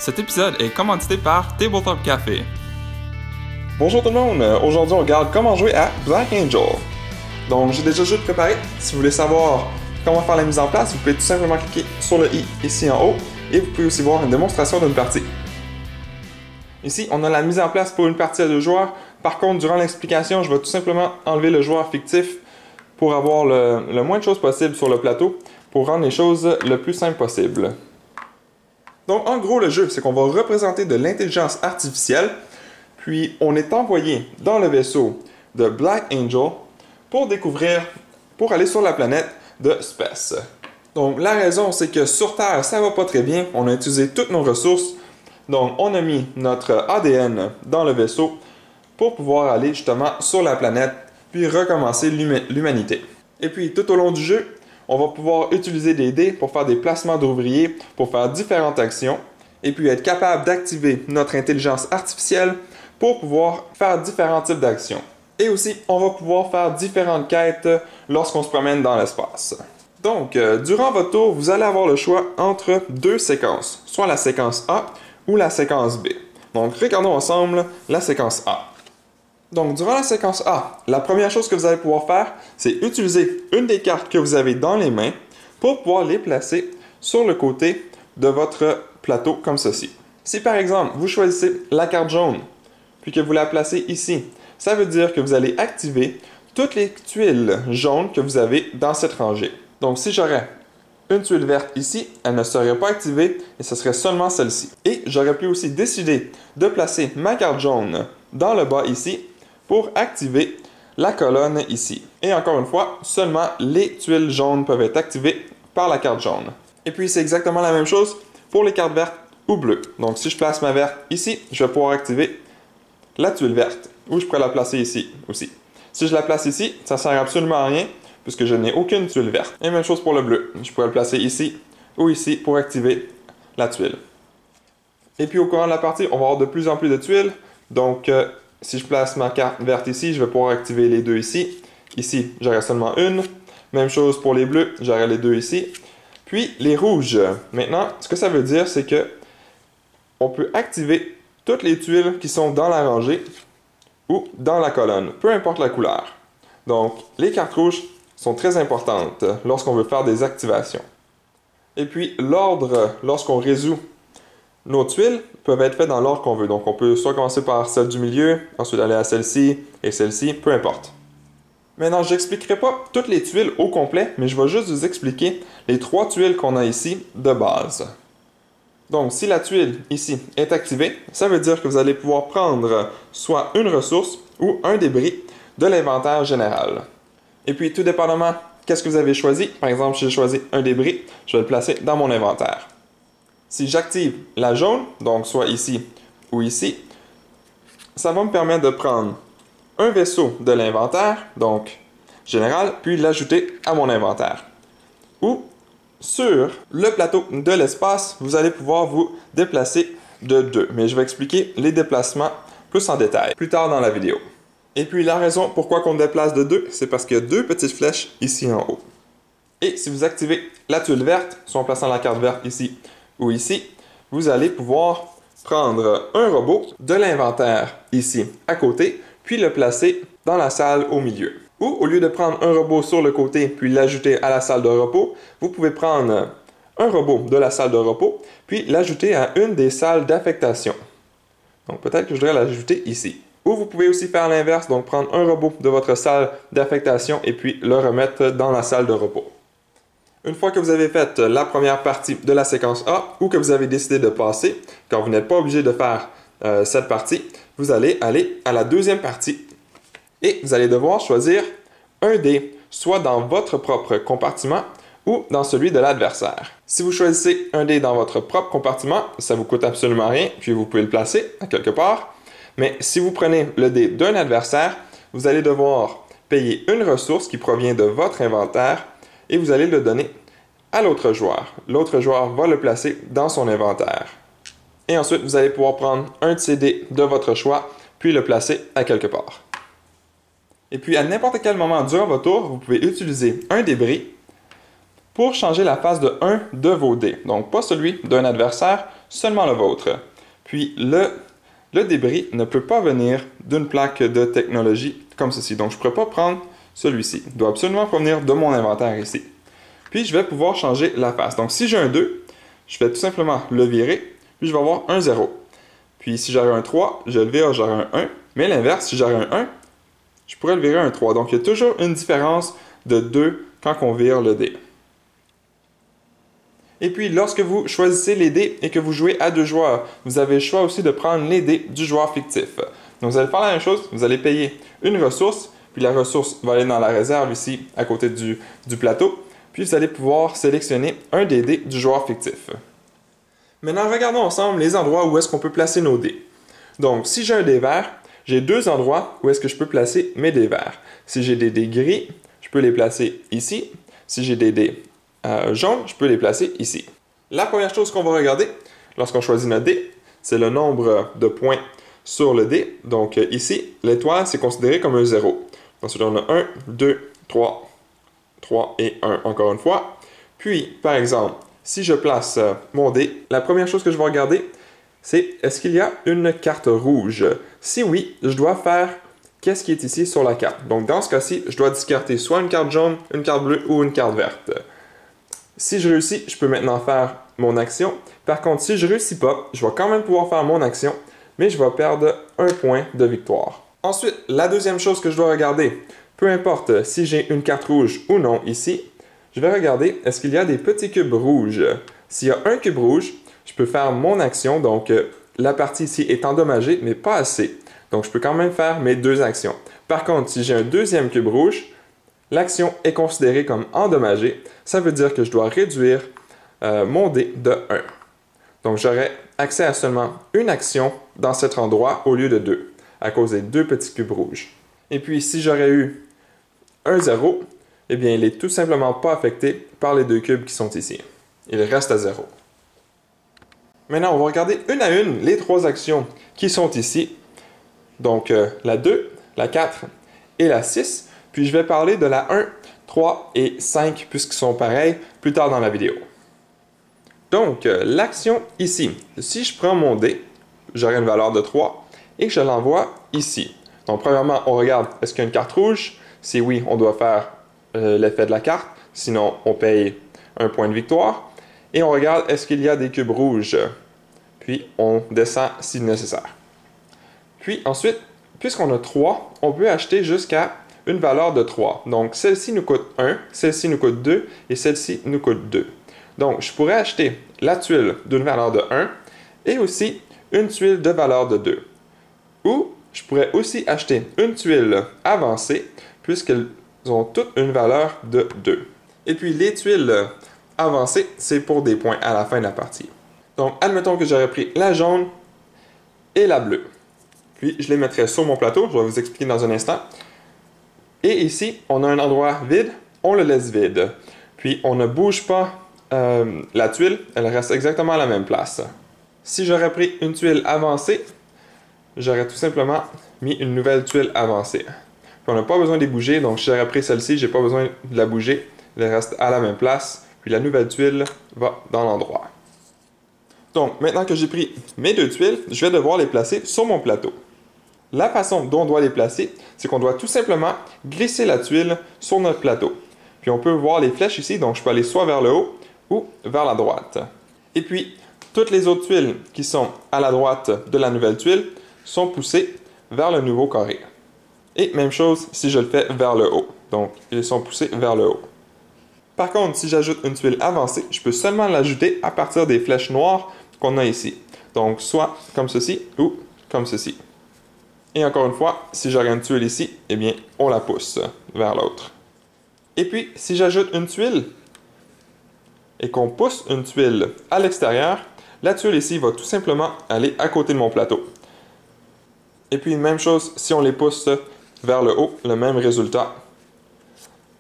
Cet épisode est commandité par Tabletop Café. Bonjour tout le monde, aujourd'hui on regarde comment jouer à Black Angel. Donc j'ai déjà le jeu préparé, si vous voulez savoir comment faire la mise en place, vous pouvez tout simplement cliquer sur le i ici en haut et vous pouvez aussi voir une démonstration d'une partie. Ici on a la mise en place pour une partie à 2 joueurs, par contre durant l'explication je vais tout simplement enlever le joueur fictif pour avoir le moins de choses possible sur le plateau pour rendre les choses le plus simple possible. Donc en gros le jeu c'est qu'on va représenter de l'intelligence artificielle. Puis, on est envoyé dans le vaisseau de Black Angel pour aller sur la planète de Space. Donc, la raison, c'est que sur Terre, ça va pas très bien. On a utilisé toutes nos ressources. Donc, on a mis notre ADN dans le vaisseau pour pouvoir aller justement sur la planète, puis recommencer l'humanité. Et puis, tout au long du jeu, on va pouvoir utiliser des dés pour faire des placements d'ouvriers, pour faire différentes actions, et puis être capable d'activer notre intelligence artificielle pour pouvoir faire différents types d'actions. Et aussi, on va pouvoir faire différentes quêtes lorsqu'on se promène dans l'espace. Donc, durant votre tour, vous allez avoir le choix entre 2 séquences, soit la séquence A ou la séquence B. Donc, regardons ensemble la séquence A. Donc, durant la séquence A, la première chose que vous allez pouvoir faire, c'est utiliser une des cartes que vous avez dans les mains pour pouvoir les placer sur le côté de votre plateau comme ceci. Si par exemple, vous choisissez la carte jaune, puis que vous la placez ici, ça veut dire que vous allez activer toutes les tuiles jaunes que vous avez dans cette rangée. Donc si j'aurais une tuile verte ici, elle ne serait pas activée et ce serait seulement celle-ci. Et j'aurais pu aussi décider de placer ma carte jaune dans le bas ici pour activer la colonne ici. Et encore une fois, seulement les tuiles jaunes peuvent être activées par la carte jaune. Et puis c'est exactement la même chose pour les cartes vertes ou bleues. Donc si je place ma verte ici, je vais pouvoir activer la tuile verte, ou je pourrais la placer ici aussi. Si je la place ici, ça ne sert absolument à rien, puisque je n'ai aucune tuile verte. Et même chose pour le bleu. Je pourrais le placer ici ou ici pour activer la tuile. Et puis au courant de la partie, on va avoir de plus en plus de tuiles. Donc si je place ma carte verte ici, je vais pouvoir activer les deux ici. Ici, j'aurai seulement une. Même chose pour les bleus, j'aurai les deux ici. Puis les rouges. Maintenant, ce que ça veut dire, c'est que on peut activer toutes les tuiles qui sont dans la rangée ou dans la colonne, peu importe la couleur. Donc, les cartes rouges sont très importantes lorsqu'on veut faire des activations. Et puis, l'ordre, lorsqu'on résout nos tuiles, peuvent être faits dans l'ordre qu'on veut. Donc, on peut soit commencer par celle du milieu, ensuite aller à celle-ci et celle-ci, peu importe. Maintenant, je n'expliquerai pas toutes les tuiles au complet, mais je vais juste vous expliquer les 3 tuiles qu'on a ici de base. Donc, si la tuile ici est activée, ça veut dire que vous allez pouvoir prendre soit une ressource ou un débris de l'inventaire général. Et puis, tout dépendamment qu'est-ce que vous avez choisi, par exemple, si j'ai choisi un débris, je vais le placer dans mon inventaire. Si j'active la jaune, donc soit ici ou ici, ça va me permettre de prendre un vaisseau de l'inventaire, donc général, puis l'ajouter à mon inventaire. Ou sur le plateau de l'espace, vous allez pouvoir vous déplacer de 2. Mais je vais expliquer les déplacements plus en détail plus tard dans la vidéo. Et puis la raison pourquoi on déplace de 2, c'est parce qu'il y a 2 petites flèches ici en haut. Et si vous activez la tuile verte, soit en plaçant la carte verte ici ou ici, vous allez pouvoir prendre un robot de l'inventaire ici à côté, puis le placer dans la salle au milieu. Ou, au lieu de prendre un robot sur le côté puis l'ajouter à la salle de repos, vous pouvez prendre un robot de la salle de repos puis l'ajouter à une des salles d'affectation. Donc peut-être que je devrais l'ajouter ici. Ou vous pouvez aussi faire l'inverse, donc prendre un robot de votre salle d'affectation et puis le remettre dans la salle de repos. Une fois que vous avez fait la première partie de la séquence A ou que vous avez décidé de passer, quand vous n'êtes pas obligé de faire cette partie, vous allez aller à la deuxième partie. Et vous allez devoir choisir un dé, soit dans votre propre compartiment ou dans celui de l'adversaire. Si vous choisissez un dé dans votre propre compartiment, ça ne vous coûte absolument rien, puis vous pouvez le placer à quelque part. Mais si vous prenez le dé d'un adversaire, vous allez devoir payer une ressource qui provient de votre inventaire et vous allez le donner à l'autre joueur. L'autre joueur va le placer dans son inventaire. Et ensuite, vous allez pouvoir prendre un de ces dés de votre choix, puis le placer à quelque part. Et puis, à n'importe quel moment durant votre tour, vous pouvez utiliser un débris pour changer la face de un de vos dés. Donc, pas celui d'un adversaire, seulement le vôtre. Puis le débris ne peut pas venir d'une plaque de technologie comme ceci. Donc je ne pourrais pas prendre celui-ci. Il doit absolument provenir de mon inventaire ici. Puis je vais pouvoir changer la face. Donc si j'ai un 2, je vais tout simplement le virer, puis je vais avoir un 0. Puis si j'aurais un 3, je le vire, j'aurai un 1. Mais l'inverse, si j'aurais un 1, je pourrais le virer un 3. Donc il y a toujours une différence de 2 quand on vire le dé. Et puis, lorsque vous choisissez les dés et que vous jouez à 2 joueurs, vous avez le choix aussi de prendre les dés du joueur fictif. Donc, vous allez faire la même chose, vous allez payer une ressource, puis la ressource va aller dans la réserve ici, à côté du plateau, puis vous allez pouvoir sélectionner un des dés du joueur fictif. Maintenant, regardons ensemble les endroits où est-ce qu'on peut placer nos dés. Donc, si j'ai un dé vert, j'ai 2 endroits où est-ce que je peux placer mes dés verts. Si j'ai des dés gris, je peux les placer ici. Si j'ai des dés jaunes, je peux les placer ici. La première chose qu'on va regarder lorsqu'on choisit notre dé, c'est le nombre de points sur le dé. Donc ici, l'étoile, c'est considéré comme un 0. Ensuite, on a 1, 2, 3 et 1 encore une fois. Puis, par exemple, si je place mon dé, la première chose que je vais regarder, c'est est-ce qu'il y a une carte rouge? Si oui, je dois faire qu'est-ce qui est ici sur la carte. Donc dans ce cas-ci, je dois discarter soit une carte jaune, une carte bleue ou une carte verte. Si je réussis, je peux maintenant faire mon action. Par contre, si je ne réussis pas, je vais quand même pouvoir faire mon action, mais je vais perdre un point de victoire. Ensuite, la deuxième chose que je dois regarder, peu importe si j'ai une carte rouge ou non ici, je vais regarder est-ce qu'il y a des petits cubes rouges. S'il y a un cube rouge, je peux faire mon action, donc la partie ici est endommagée, mais pas assez. Donc je peux quand même faire mes 2 actions. Par contre, si j'ai un deuxième cube rouge, l'action est considérée comme endommagée. Ça veut dire que je dois réduire mon dé de 1. Donc j'aurai accès à seulement une action dans cet endroit au lieu de 2, à cause des 2 petits cubes rouges. Et puis si j'aurais eu un 0, eh bien il n'est tout simplement pas affecté par les 2 cubes qui sont ici. Il reste à 0. Maintenant, on va regarder une à une les 3 actions qui sont ici. Donc la 2, la 4 et la 6. Puis je vais parler de la 1, 3 et 5 puisqu'ils sont pareils plus tard dans la vidéo. Donc l'action ici, si je prends mon dé, j'aurai une valeur de 3 et que je l'envoie ici. Donc premièrement, on regarde est-ce qu'il y a une carte rouge. Si oui, on doit faire l'effet de la carte. Sinon, on paye un point de victoire. Et on regarde est-ce qu'il y a des cubes rouges. Puis on descend si nécessaire. Puis ensuite, puisqu'on a 3, on peut acheter jusqu'à une valeur de 3. Donc celle-ci nous coûte 1, celle-ci nous coûte 2 et celle-ci nous coûte 2. Donc je pourrais acheter la tuile d'une valeur de 1 et aussi une tuile de valeur de 2. Ou je pourrais aussi acheter une tuile avancée puisqu'elles ont toutes une valeur de 2. Et puis les tuiles avancées, c'est pour des points à la fin de la partie. Donc admettons que j'aurais pris la jaune et la bleue. Puis je les mettrai sur mon plateau, je vais vous expliquer dans un instant. Et ici, on a un endroit vide, on le laisse vide. Puis on ne bouge pas la tuile, elle reste exactement à la même place. Si j'aurais pris une tuile avancée, j'aurais tout simplement mis une nouvelle tuile avancée. Puis on n'a pas besoin de les bouger, donc si j'aurais pris celle-ci, je n'ai pas besoin de la bouger, elle reste à la même place. Puis la nouvelle tuile va dans l'endroit. Donc maintenant que j'ai pris mes 2 tuiles, je vais devoir les placer sur mon plateau. La façon dont on doit les placer, c'est qu'on doit tout simplement glisser la tuile sur notre plateau. Puis on peut voir les flèches ici, donc je peux aller soit vers le haut ou vers la droite. Et puis, toutes les autres tuiles qui sont à la droite de la nouvelle tuile sont poussées vers le nouveau carré. Et même chose si je le fais vers le haut. Donc, ils sont poussés vers le haut. Par contre, si j'ajoute une tuile avancée, je peux seulement l'ajouter à partir des flèches noires qu'on a ici. Donc, soit comme ceci ou comme ceci. Et encore une fois, si j'aurais une tuile ici, eh bien, on la pousse vers l'autre. Et puis, si j'ajoute une tuile et qu'on pousse une tuile à l'extérieur, la tuile ici va tout simplement aller à côté de mon plateau. Et puis, même chose, si on les pousse vers le haut, le même résultat.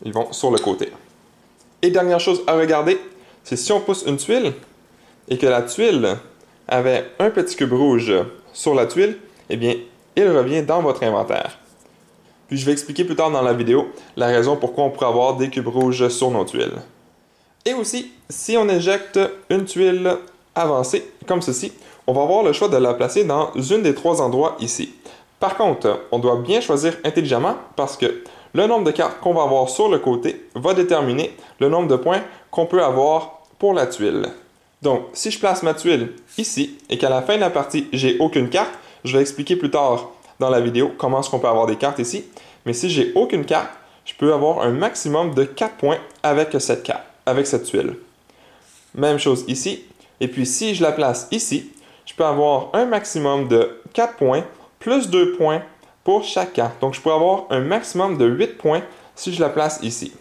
Ils vont sur le côté. Et dernière chose à regarder, c'est si on pousse une tuile et que la tuile avait un petit cube rouge sur la tuile, eh bien, il revient dans votre inventaire. Puis je vais expliquer plus tard dans la vidéo la raison pourquoi on pourrait avoir des cubes rouges sur nos tuiles. Et aussi, si on éjecte une tuile avancée, comme ceci, on va avoir le choix de la placer dans une des 3 endroits ici. Par contre, on doit bien choisir intelligemment parce que le nombre de cartes qu'on va avoir sur le côté va déterminer le nombre de points qu'on peut avoir pour la tuile. Donc, si je place ma tuile ici et qu'à la fin de la partie, j'ai aucune carte, je vais expliquer plus tard dans la vidéo comment est-ce qu'on peut avoir des cartes ici. Mais si j'ai aucune carte, je peux avoir un maximum de 4 points avec cette carte, avec cette tuile. Même chose ici. Et puis, si je la place ici, je peux avoir un maximum de 4 points plus 2 points pour chaque carte. Donc, je peux avoir un maximum de 8 points si je la place ici.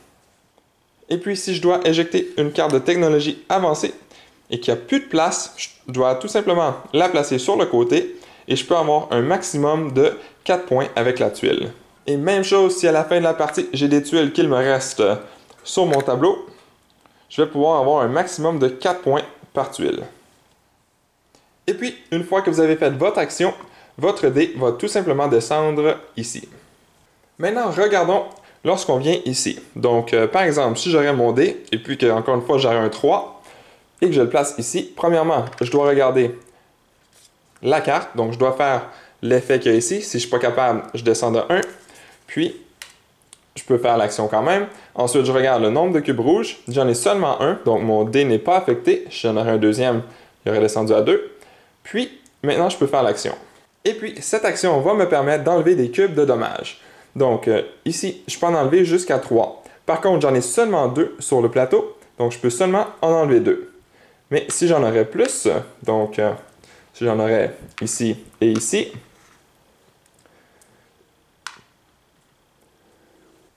Et puis, si je dois éjecter une carte de technologie avancée et qu'il n'y a plus de place, je dois tout simplement la placer sur le côté et je peux avoir un maximum de 4 points avec la tuile. Et même chose, si à la fin de la partie, j'ai des tuiles qu'il me reste sur mon tableau, je vais pouvoir avoir un maximum de 4 points par tuile. Et puis, une fois que vous avez fait votre action, votre dé va tout simplement descendre ici. Maintenant, regardons lorsqu'on vient ici. Donc, par exemple, si j'aurais mon dé, et puis qu'encore une fois, j'aurais un 3, et que je le place ici, premièrement, je dois regarder la carte. Donc, je dois faire l'effet qu'il y a ici. Si je ne suis pas capable, je descends de 1. Puis, je peux faire l'action quand même. Ensuite, je regarde le nombre de cubes rouges. J'en ai seulement un, donc mon dé n'est pas affecté. Si j'en aurais un deuxième, il aurait descendu à 2. Puis, maintenant, je peux faire l'action. Et puis, cette action va me permettre d'enlever des cubes de dommages. Donc, ici, je peux en enlever jusqu'à 3. Par contre, j'en ai seulement 2 sur le plateau, donc je peux seulement en enlever 2. Mais si j'en aurais plus, donc si j'en aurais ici et ici,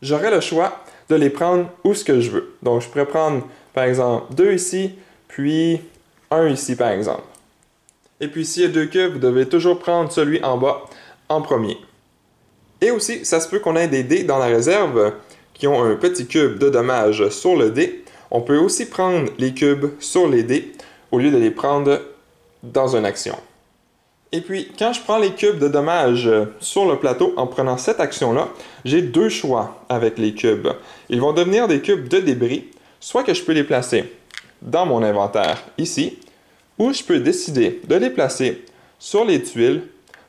j'aurais le choix de les prendre où ce que je veux. Donc, je pourrais prendre, par exemple, 2 ici, puis 1 ici, par exemple. Et puis, s'il y a 2 cubes, vous devez toujours prendre celui en bas en premier. Et aussi, ça se peut qu'on ait des dés dans la réserve qui ont un petit cube de dommages sur le dé. On peut aussi prendre les cubes sur les dés au lieu de les prendre dans une action. Et puis, quand je prends les cubes de dommages sur le plateau en prenant cette action-là, j'ai 2 choix avec les cubes. Ils vont devenir des cubes de débris, soit que je peux les placer dans mon inventaire ici, ou je peux décider de les placer sur les tuiles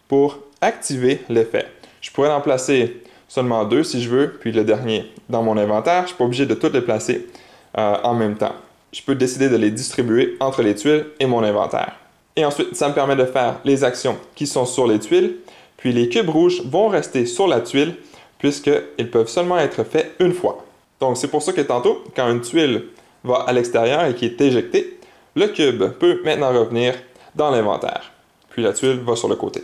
pour activer l'effet. Je pourrais en placer seulement 2 si je veux, puis le dernier dans mon inventaire. Je ne suis pas obligé de toutes les placer en même temps. Je peux décider de les distribuer entre les tuiles et mon inventaire. Et ensuite, ça me permet de faire les actions qui sont sur les tuiles, puis les cubes rouges vont rester sur la tuile puisqu'ils peuvent seulement être faits une fois. Donc, c'est pour ça que tantôt, quand une tuile va à l'extérieur et qui est éjectée, le cube peut maintenant revenir dans l'inventaire. Puis la tuile va sur le côté.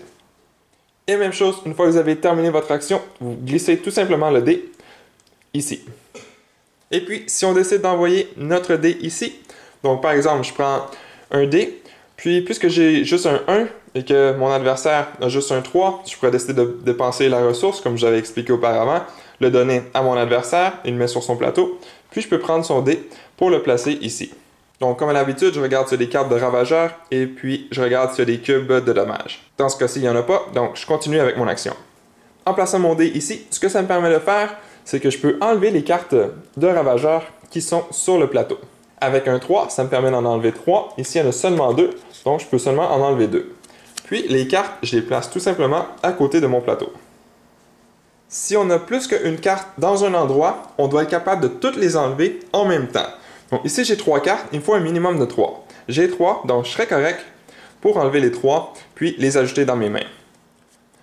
Et même chose, une fois que vous avez terminé votre action, vous glissez tout simplement le dé ici. Et puis, si on décide d'envoyer notre dé ici, donc par exemple, je prends un dé, puis puisque j'ai juste un 1 et que mon adversaire a juste un 3, je pourrais décider de dépenser la ressource, comme j'avais expliqué auparavant, le donner à mon adversaire, il le met sur son plateau, puis je peux prendre son dé pour le placer ici. Donc, comme à l'habitude, je regarde s'il y a des cartes de ravageur et puis je regarde s'il y a des cubes de dommages. Dans ce cas-ci, il n'y en a pas, donc je continue avec mon action. En plaçant mon dé ici, ce que ça me permet de faire, c'est que je peux enlever les cartes de ravageur qui sont sur le plateau. Avec un 3, ça me permet d'en enlever 3. Ici, il y en a seulement 2, donc je peux seulement en enlever 2. Puis, les cartes, je les place tout simplement à côté de mon plateau. Si on a plus qu'une carte dans un endroit, on doit être capable de toutes les enlever en même temps. Donc ici, j'ai 3 cartes, il me faut un minimum de 3. J'ai 3, donc je serais correct pour enlever les 3, puis les ajouter dans mes mains.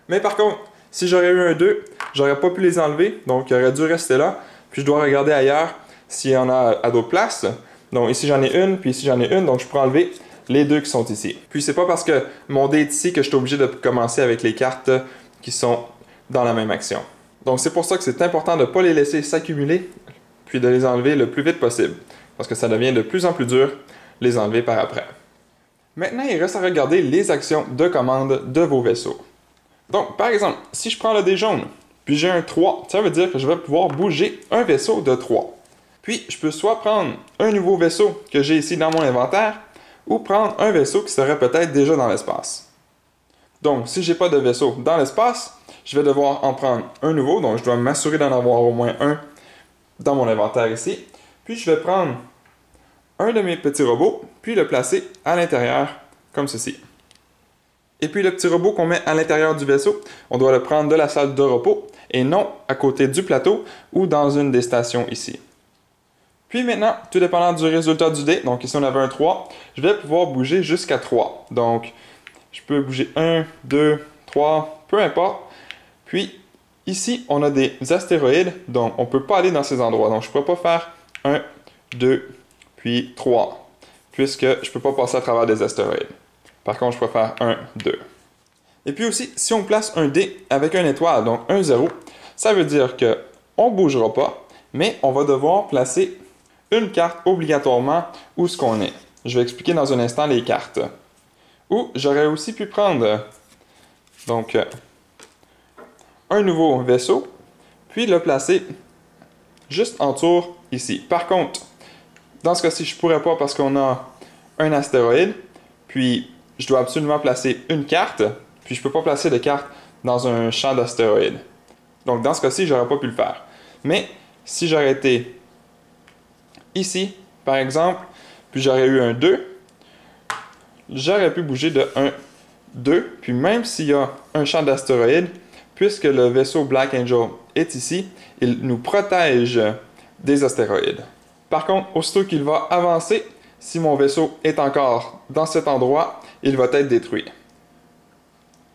Mais par contre, si j'aurais eu un 2, j'aurais pas pu les enlever, donc il aurait dû rester là, puis je dois regarder ailleurs s'il y en a à d'autres places. Donc ici, j'en ai une, puis ici, j'en ai une, donc je peux enlever les 2 qui sont ici. Puis c'est pas parce que mon dé est ici que je suis obligé de commencer avec les cartes qui sont dans la même action. Donc c'est pour ça que c'est important de ne pas les laisser s'accumuler, puis de les enlever le plus vite possible. Parce que ça devient de plus en plus dur les enlever par après. Maintenant, il reste à regarder les actions de commande de vos vaisseaux. Donc, par exemple, si je prends le dé jaune, puis j'ai un 3, ça veut dire que je vais pouvoir bouger un vaisseau de 3. Puis, je peux soit prendre un nouveau vaisseau que j'ai ici dans mon inventaire, ou prendre un vaisseau qui serait peut-être déjà dans l'espace. Donc, si je n'ai pas de vaisseau dans l'espace, je vais devoir en prendre un nouveau, donc je dois m'assurer d'en avoir au moins un dans mon inventaire ici. Puis je vais prendre un de mes petits robots, puis le placer à l'intérieur, comme ceci. Et puis le petit robot qu'on met à l'intérieur du vaisseau, on doit le prendre de la salle de repos et non à côté du plateau ou dans une des stations ici. Puis maintenant, tout dépendant du résultat du dé, donc ici on avait un 3, je vais pouvoir bouger jusqu'à 3. Donc, je peux bouger 1, 2, 3, peu importe. Puis, ici, on a des astéroïdes, donc on ne peut pas aller dans ces endroits. Donc, je ne pourrais pas faire 1, 2, puis 3, puisque je ne peux pas passer à travers des astéroïdes. Par contre, je peux faire 1, 2. Et puis aussi, si on place un dé avec une étoile, donc un 0, ça veut dire qu'on ne bougera pas, mais on va devoir placer une carte obligatoirement où ce qu'on est. Je vais expliquer dans un instant les cartes. Ou j'aurais aussi pu prendre donc un nouveau vaisseau, puis le placer juste en tour ici. Par contre, dans ce cas-ci, je ne pourrais pas parce qu'on a un astéroïde, puis je dois absolument placer une carte, puis je ne peux pas placer de carte dans un champ d'astéroïdes. Donc dans ce cas-ci, je n'aurais pas pu le faire. Mais si j'aurais été ici, par exemple, puis j'aurais eu un 2, j'aurais pu bouger de 1, 2, puis même s'il y a un champ d'astéroïdes, puisque le vaisseau Black Angel est ici, il nous protège des astéroïdes. Par contre, aussitôt qu'il va avancer, si mon vaisseau est encore dans cet endroit, il va être détruit.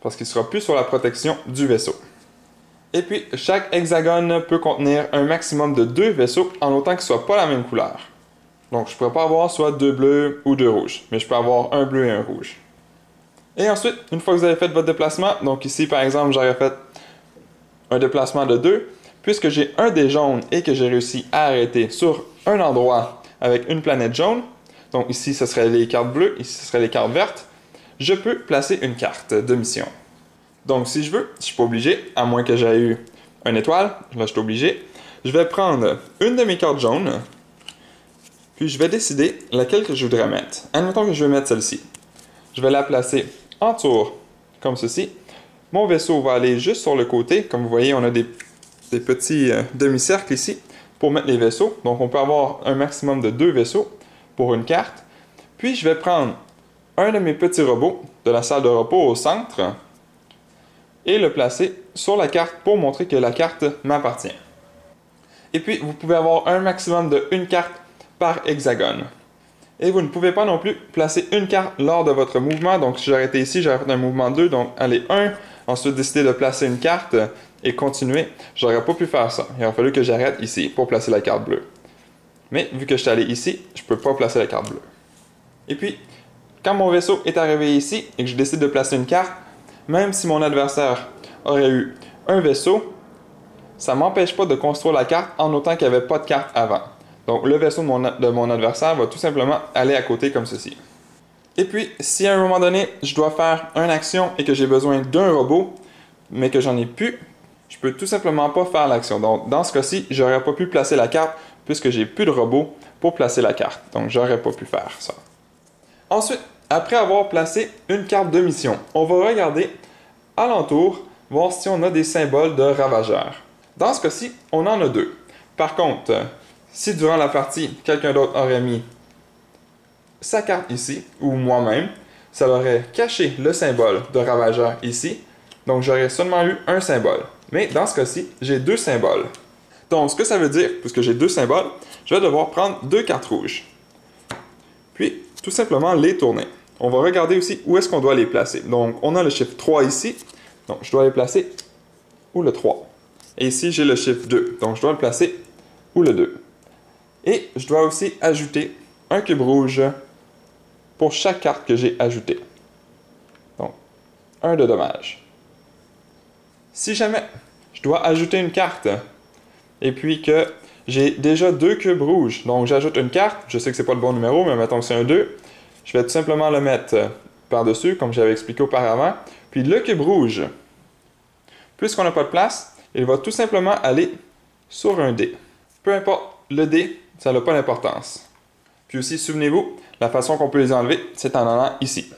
Parce qu'il ne sera plus sur la protection du vaisseau. Et puis, chaque hexagone peut contenir un maximum de 2 vaisseaux en autant qu'ils ne soient pas la même couleur. Donc, je ne pourrais pas avoir soit 2 bleus ou 2 rouges, mais je peux avoir un bleu et un rouge. Et ensuite, une fois que vous avez fait votre déplacement, donc ici par exemple, j'aurais fait un déplacement de 2, puisque j'ai un dé jaune et que j'ai réussi à arrêter sur un endroit avec une planète jaune, donc ici ce serait les cartes bleues, ici ce serait les cartes vertes, je peux placer une carte de mission. Donc si je veux, je ne suis pas obligé, à moins que j'aie eu une étoile, là je suis obligé, je vais prendre une de mes cartes jaunes, puis je vais décider laquelle que je voudrais mettre. Admettons que je vais mettre celle-ci. Je vais la placer en tour, comme ceci. Mon vaisseau va aller juste sur le côté. Comme vous voyez, on a des petits demi-cercles ici pour mettre les vaisseaux. Donc, on peut avoir un maximum de 2 vaisseaux pour une carte. Puis, je vais prendre un de mes petits robots de la salle de repos au centre et le placer sur la carte pour montrer que la carte m'appartient. Et puis, vous pouvez avoir un maximum de 1 carte par hexagone. Et vous ne pouvez pas non plus placer une carte lors de votre mouvement. Donc, si j'aurais été ici, j'aurais fait un mouvement 2, donc allez 1, ensuite décider de placer une carte et continuer. J'aurais pas pu faire ça. Il aurait fallu que j'arrête ici pour placer la carte bleue. Mais vu que je suis allé ici, je ne peux pas placer la carte bleue. Et puis, quand mon vaisseau est arrivé ici et que je décide de placer une carte, même si mon adversaire aurait eu un vaisseau, ça ne m'empêche pas de construire la carte en autant qu'il n'y avait pas de carte avant. Donc, le vaisseau de mon adversaire va tout simplement aller à côté comme ceci. Et puis, si à un moment donné, je dois faire une action et que j'ai besoin d'un robot, mais que j'en ai plus, je peux tout simplement pas faire l'action. Donc, dans ce cas-ci, j'aurais pas pu placer la carte puisque j'ai plus de robot pour placer la carte. Donc, j'aurais pas pu faire ça. Ensuite, après avoir placé une carte de mission, on va regarder alentour, voir si on a des symboles de ravageurs. Dans ce cas-ci, on en a 2. Par contre, si durant la partie, quelqu'un d'autre aurait mis sa carte ici, ou moi-même, ça aurait caché le symbole de ravageur ici, donc j'aurais seulement eu un symbole. Mais dans ce cas-ci, j'ai 2 symboles. Donc ce que ça veut dire, puisque j'ai 2 symboles, je vais devoir prendre 2 cartes rouges. Puis, tout simplement les tourner. On va regarder aussi où est-ce qu'on doit les placer. Donc, on a le chiffre 3 ici, donc je dois les placer où le 3. Et ici, j'ai le chiffre 2, donc je dois le placer où le 2. Et je dois aussi ajouter un cube rouge pour chaque carte que j'ai ajoutée. Donc, 1 de dommage. Si jamais je dois ajouter une carte et puis que j'ai déjà 2 cubes rouges, donc j'ajoute une carte, je sais que c'est pas le bon numéro, mais mettons que c'est un 2, je vais tout simplement le mettre par-dessus, comme j'avais expliqué auparavant. Puis le cube rouge, puisqu'on n'a pas de place, il va tout simplement aller sur un dé. Peu importe le dé, ça n'a pas d'importance. Puis aussi, souvenez-vous, la façon qu'on peut les enlever, c'est en allant ici.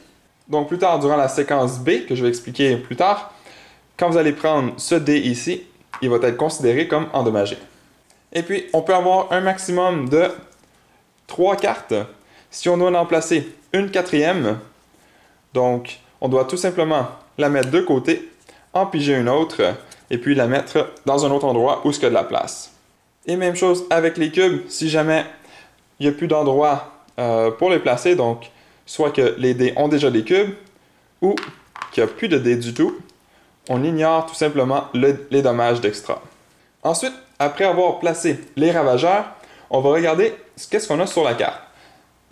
Donc plus tard, durant la séquence B, que je vais expliquer plus tard, quand vous allez prendre ce dé ici, il va être considéré comme endommagé. Et puis, on peut avoir un maximum de 3 cartes. Si on doit en placer une quatrième, donc on doit tout simplement la mettre de côté, en piger une autre, et puis la mettre dans un autre endroit où il y a de la place. Et même chose avec les cubes, si jamais il n'y a plus d'endroit pour les placer, donc soit que les dés ont déjà des cubes, ou qu'il n'y a plus de dés du tout, on ignore tout simplement les dommages d'extra. Ensuite, après avoir placé les ravageurs, on va regarder qu'est-ce qu'on a sur la carte.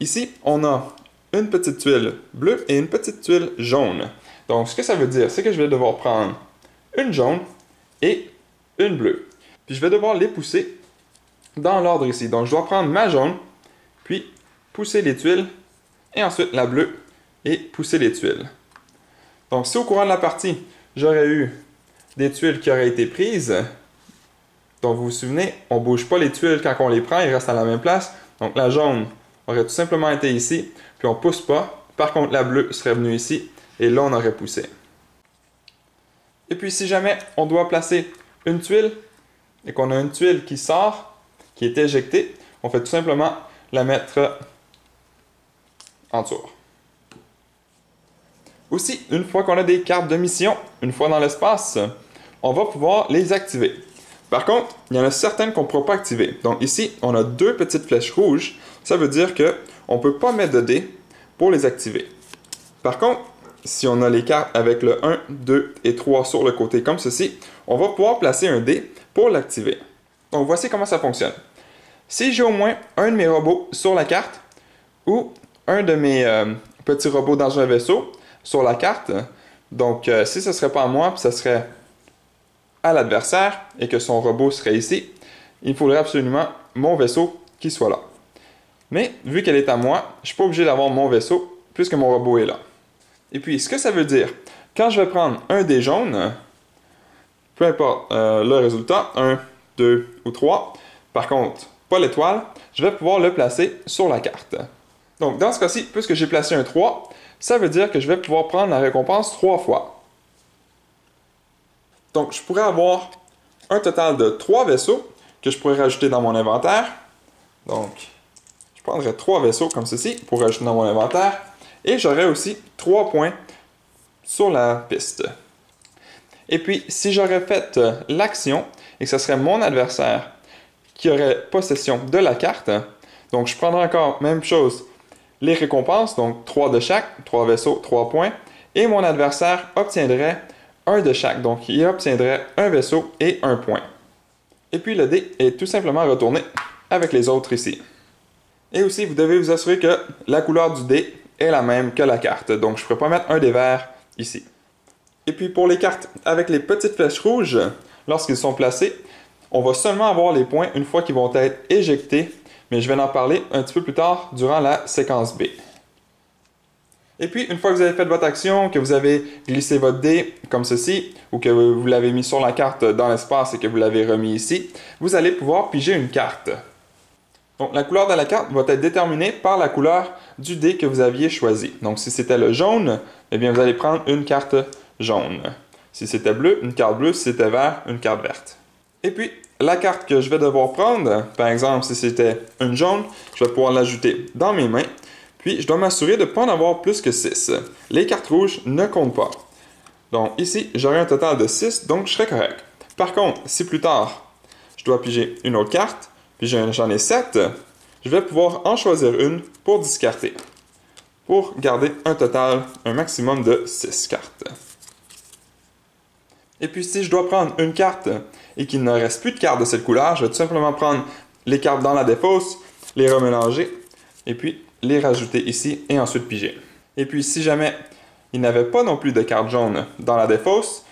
Ici, on a une petite tuile bleue et une petite tuile jaune. Donc, ce que ça veut dire, c'est que je vais devoir prendre une jaune et une bleue. Puis, je vais devoir les pousser dans l'ordre ici. Donc, je dois prendre ma jaune, puis pousser les tuiles, et ensuite la bleue, et pousser les tuiles. Donc, si au courant de la partie, j'aurais eu des tuiles qui auraient été prises, donc vous vous souvenez, on ne bouge pas les tuiles quand on les prend, ils restent à la même place. Donc, la jaune aurait tout simplement été ici, puis on ne pousse pas. Par contre, la bleue serait venue ici, et là, on aurait poussé. Et puis, si jamais on doit placer une tuile, et qu'on a une tuile qui sort, qui est éjectée, on fait tout simplement la mettre en tour. Aussi, une fois qu'on a des cartes de mission, une fois dans l'espace, on va pouvoir les activer. Par contre, il y en a certaines qu'on ne pourra pas activer. Donc ici, on a 2 petites flèches rouges. Ça veut dire qu'on ne peut pas mettre de dés pour les activer. Par contre, si on a les cartes avec le 1, 2 et 3 sur le côté comme ceci, on va pouvoir placer un dé pour l'activer. Donc voici comment ça fonctionne. Si j'ai au moins un de mes robots sur la carte, ou un de mes petits robots dans un vaisseau sur la carte, donc si ce ne serait pas à moi, puis ce serait à l'adversaire, et que son robot serait ici, il faudrait absolument mon vaisseau qui soit là. Mais vu qu'elle est à moi, je ne suis pas obligé d'avoir mon vaisseau, puisque mon robot est là. Et puis, ce que ça veut dire, quand je vais prendre un dé jaune, peu importe le résultat, 1, 2 ou 3, par contre, pas l'étoile, je vais pouvoir le placer sur la carte. Donc, dans ce cas-ci, puisque j'ai placé un 3, ça veut dire que je vais pouvoir prendre la récompense 3 fois. Donc, je pourrais avoir un total de 3 vaisseaux que je pourrais rajouter dans mon inventaire. Donc, je prendrais 3 vaisseaux comme ceci pour rajouter dans mon inventaire. Et j'aurais aussi 3 points sur la piste. Et puis, si j'aurais fait l'action et que ce serait mon adversaire qui aurait possession de la carte, donc je prendrais encore même chose, les récompenses, donc 3 de chaque, 3 vaisseaux, 3 points, et mon adversaire obtiendrait un de chaque, donc il obtiendrait un vaisseau et un point. Et puis le dé est tout simplement retourné avec les autres ici. Et aussi, vous devez vous assurer que la couleur du dé est la même que la carte, donc je ne pourrais pas mettre un dé vert ici. Et puis pour les cartes avec les petites flèches rouges, lorsqu'ils sont placés, on va seulement avoir les points une fois qu'ils vont être éjectés, mais je vais en parler un petit peu plus tard durant la séquence B. Et puis, une fois que vous avez fait votre action, que vous avez glissé votre dé comme ceci, ou que vous l'avez mis sur la carte dans l'espace et que vous l'avez remis ici, vous allez pouvoir piger une carte. Donc, la couleur de la carte va être déterminée par la couleur du dé que vous aviez choisi. Donc, si c'était le jaune, eh bien, vous allez prendre une carte jaune. Si c'était bleu, une carte bleue. Si c'était vert, une carte verte. Et puis, la carte que je vais devoir prendre, par exemple, si c'était une jaune, je vais pouvoir l'ajouter dans mes mains. Puis, je dois m'assurer de ne pas en avoir plus que 6. Les cartes rouges ne comptent pas. Donc, ici, j'aurai un total de 6, donc je serai correct. Par contre, si plus tard, je dois piger une autre carte, puis j'en ai 7, je vais pouvoir en choisir une pour discarter. Pour garder un total, un maximum de 6 cartes. Et puis, si je dois prendre une carte et qu'il ne reste plus de cartes de cette couleur, je vais tout simplement prendre les cartes dans la défausse, les remélanger, et puis les rajouter ici et ensuite piger. Et puis, si jamais il n'y avait pas non plus de cartes jaunes dans la défausse,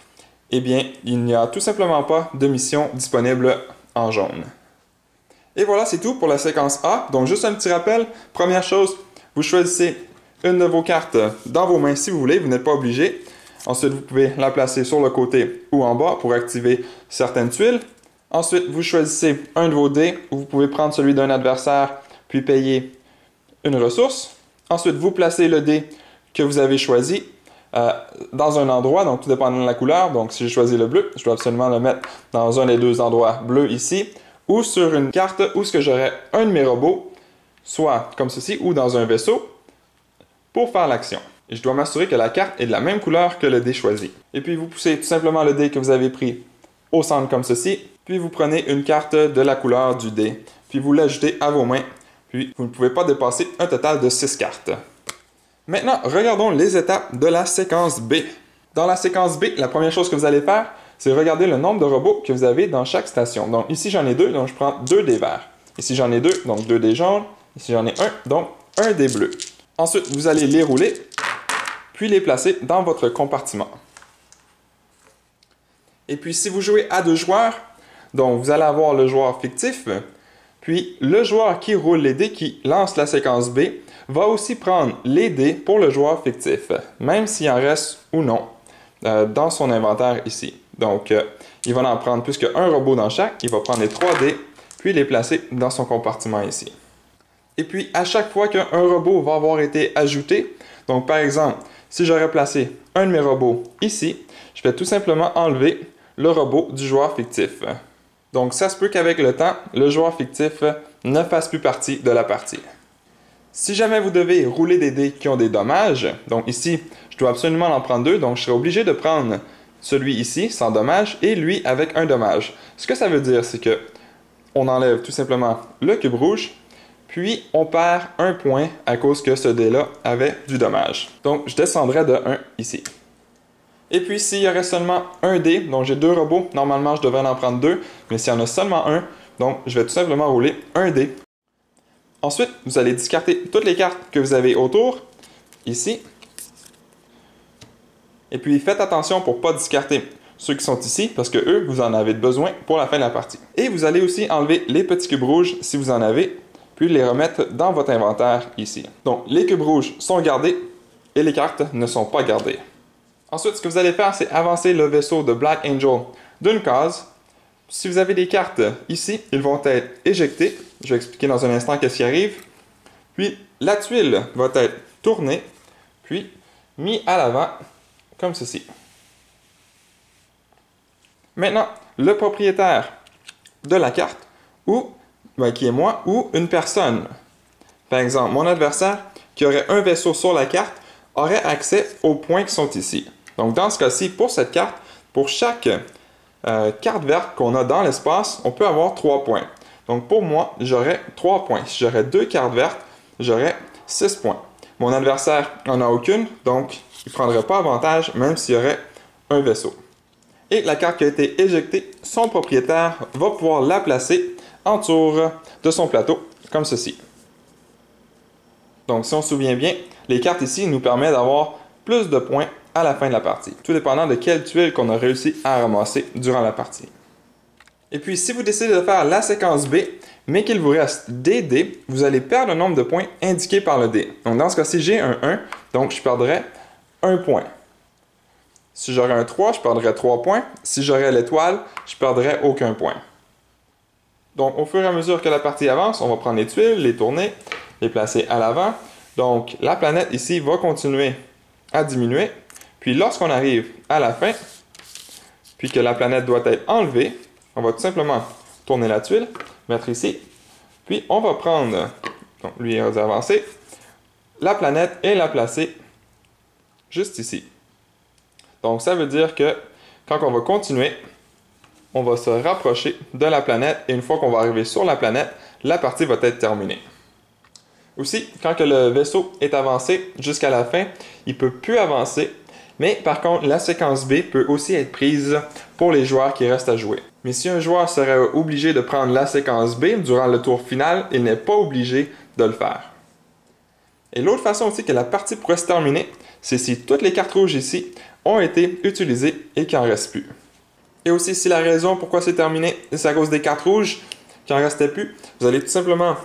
eh bien, il n'y a tout simplement pas de mission disponible en jaune. Et voilà, c'est tout pour la séquence A. Donc, juste un petit rappel. Première chose, vous choisissez une de vos cartes dans vos mains si vous voulez, vous n'êtes pas obligé. Ensuite, vous pouvez la placer sur le côté ou en bas pour activer certaines tuiles. Ensuite, vous choisissez un de vos dés, ou vous pouvez prendre celui d'un adversaire, puis payer une ressource. Ensuite, vous placez le dé que vous avez choisi dans un endroit, donc tout dépendant de la couleur. Donc, si j'ai choisi le bleu, je dois absolument le mettre dans un des deux endroits bleus ici, ou sur une carte où ce que j'aurai un de mes robots soit comme ceci ou dans un vaisseau pour faire l'action. Et je dois m'assurer que la carte est de la même couleur que le dé choisi. Et puis vous poussez tout simplement le dé que vous avez pris au centre comme ceci, puis vous prenez une carte de la couleur du dé, puis vous l'ajoutez à vos mains, puis vous ne pouvez pas dépasser un total de 6 cartes. Maintenant, regardons les étapes de la séquence B. Dans la séquence B, la première chose que vous allez faire, c'est regarder le nombre de robots que vous avez dans chaque station. Donc ici j'en ai 2, donc je prends 2 dés verts. Ici j'en ai 2, donc 2 dés jaunes. Ici j'en ai 1, donc 1 dé bleu. Ensuite, vous allez les rouler, puis les placer dans votre compartiment. Et puis si vous jouez à 2 joueurs, donc vous allez avoir le joueur fictif, puis le joueur qui roule les dés, qui lance la séquence B, va aussi prendre les dés pour le joueur fictif, même s'il en reste ou non dans son inventaire ici. Donc, il va en prendre plus qu'un robot dans chaque, il va prendre les 3 dés, puis les placer dans son compartiment ici. Et puis, à chaque fois qu'un robot va avoir été ajouté, donc par exemple, si j'aurais placé un de mes robots ici, je vais tout simplement enlever le robot du joueur fictif. Donc, ça se peut qu'avec le temps, le joueur fictif ne fasse plus partie de la partie. Si jamais vous devez rouler des dés qui ont des dommages, donc ici, je dois absolument en prendre 2, donc je serai obligé de prendre celui ici, sans dommage, et lui avec un dommage. Ce que ça veut dire, c'est que on enlève tout simplement le cube rouge, puis on perd un point à cause que ce dé-là avait du dommage. Donc, je descendrai de 1 ici. Et puis, s'il y aurait seulement un dé, donc j'ai 2 robots, normalement je devrais en prendre 2, mais s'il y en a seulement un, donc je vais tout simplement rouler un dé. Ensuite, vous allez discarter toutes les cartes que vous avez autour, ici. Et puis, faites attention pour ne pas discarter ceux qui sont ici, parce que eux, vous en avez besoin pour la fin de la partie. Et vous allez aussi enlever les petits cubes rouges, si vous en avez, puis les remettre dans votre inventaire ici. Donc, les cubes rouges sont gardés, et les cartes ne sont pas gardées. Ensuite, ce que vous allez faire, c'est avancer le vaisseau de Black Angel d'une case. Si vous avez des cartes ici, ils vont être éjectés. Je vais expliquer dans un instant qu'est-ce qui arrive. Puis, la tuile va être tournée, puis mis à l'avant, comme ceci. Maintenant, le propriétaire de la carte, qui est moi, ou une personne. Par exemple, mon adversaire, qui aurait un vaisseau sur la carte, aurait accès aux points qui sont ici. Donc, dans ce cas-ci, pour cette carte, pour chaque carte verte qu'on a dans l'espace, on peut avoir 3 points. Donc, pour moi, j'aurais 3 points. Si j'aurais 2 cartes vertes, j'aurais 6 points. Mon adversaire n'en a aucune, donc il ne prendrait pas avantage, même s'il y aurait un vaisseau. Et la carte qui a été éjectée, son propriétaire va pouvoir la placer autour de son plateau, comme ceci. Donc, si on se souvient bien, les cartes ici nous permettent d'avoir plus de points à la fin de la partie, tout dépendant de quelle tuile qu'on a réussi à ramasser durant la partie. Et puis, si vous décidez de faire la séquence B, mais qu'il vous reste des dés, vous allez perdre le nombre de points indiqués par le dé. Donc, dans ce cas-ci, j'ai un 1, donc je perdrai 1 point. Si j'aurais un 3, je perdrais 3 points. Si j'aurais l'étoile, je perdrais aucun point. Donc, au fur et à mesure que la partie avance, on va prendre les tuiles, les tourner, les placer à l'avant. Donc, la planète ici va continuer à diminuer. Puis, lorsqu'on arrive à la fin, puis que la planète doit être enlevée, on va tout simplement tourner la tuile, mettre ici. Puis, on va prendre, donc lui il a avancé, la planète et la placer juste ici. Donc, ça veut dire que quand on va continuer, on va se rapprocher de la planète et une fois qu'on va arriver sur la planète, la partie va être terminée. Aussi, quand que le vaisseau est avancé jusqu'à la fin, il ne peut plus avancer, mais par contre, la séquence B peut aussi être prise pour les joueurs qui restent à jouer. Mais si un joueur serait obligé de prendre la séquence B durant le tour final, il n'est pas obligé de le faire. Et l'autre façon aussi que la partie pourrait se terminer, c'est si toutes les cartes rouges ici ont été utilisées et qu'il n'en reste plus. Et aussi, si la raison pourquoi c'est terminé, c'est à cause des cartes rouges qui n'en restait plus, vous allez tout simplement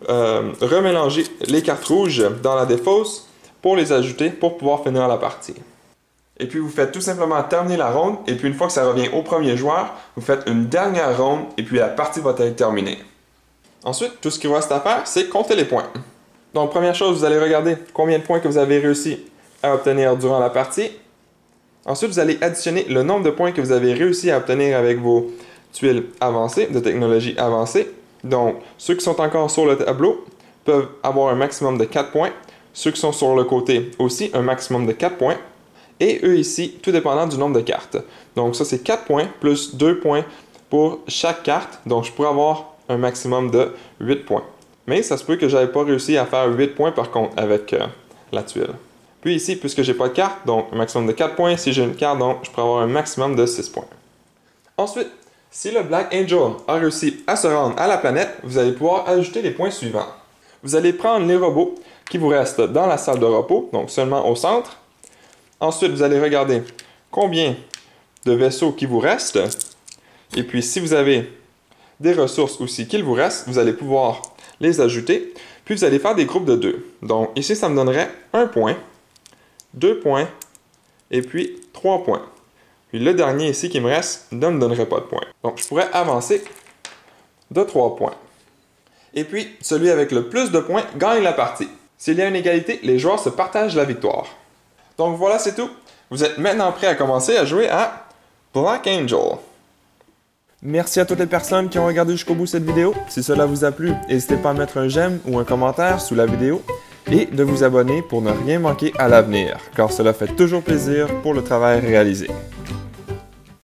remélanger les cartes rouges dans la défausse pour les ajouter pour pouvoir finir la partie. Et puis vous faites tout simplement terminer la ronde et puis une fois que ça revient au premier joueur, vous faites une dernière ronde et puis la partie va être terminée. Ensuite, tout ce qu'il vous reste à faire, c'est compter les points. Donc première chose, vous allez regarder combien de points que vous avez réussi à obtenir durant la partie. Ensuite, vous allez additionner le nombre de points que vous avez réussi à obtenir avec vos tuiles avancées, de technologie avancée. Donc, ceux qui sont encore sur le tableau peuvent avoir un maximum de 4 points. Ceux qui sont sur le côté aussi, un maximum de 4 points. Et eux ici, tout dépendant du nombre de cartes. Donc ça, c'est 4 points plus 2 points pour chaque carte. Donc je pourrais avoir un maximum de 8 points. Mais ça se peut que je n'avais pas réussi à faire 8 points par contre avec la tuile. Puis ici, puisque j'ai pas de carte, donc un maximum de 4 points. Si j'ai une carte, donc je pourrais avoir un maximum de 6 points. Ensuite, si le Black Angel a réussi à se rendre à la planète, vous allez pouvoir ajouter les points suivants. Vous allez prendre les robots qui vous restent dans la salle de repos, donc seulement au centre. Ensuite, vous allez regarder combien de vaisseaux qui vous restent. Et puis, si vous avez des ressources aussi qu'il vous reste, vous allez pouvoir les ajouter. Puis, vous allez faire des groupes de 2. Donc, ici, ça me donnerait 1 point, 2 points, et puis 3 points. Puis, le dernier ici qui me reste ne me donnerait pas de points. Donc, je pourrais avancer de 3 points. Et puis, celui avec le plus de points gagne la partie. S'il y a une égalité, les joueurs se partagent la victoire. Donc voilà, c'est tout. Vous êtes maintenant prêts à commencer à jouer à Black Angel. Merci à toutes les personnes qui ont regardé jusqu'au bout cette vidéo. Si cela vous a plu, n'hésitez pas à mettre un j'aime ou un commentaire sous la vidéo et de vous abonner pour ne rien manquer à l'avenir, car cela fait toujours plaisir pour le travail réalisé.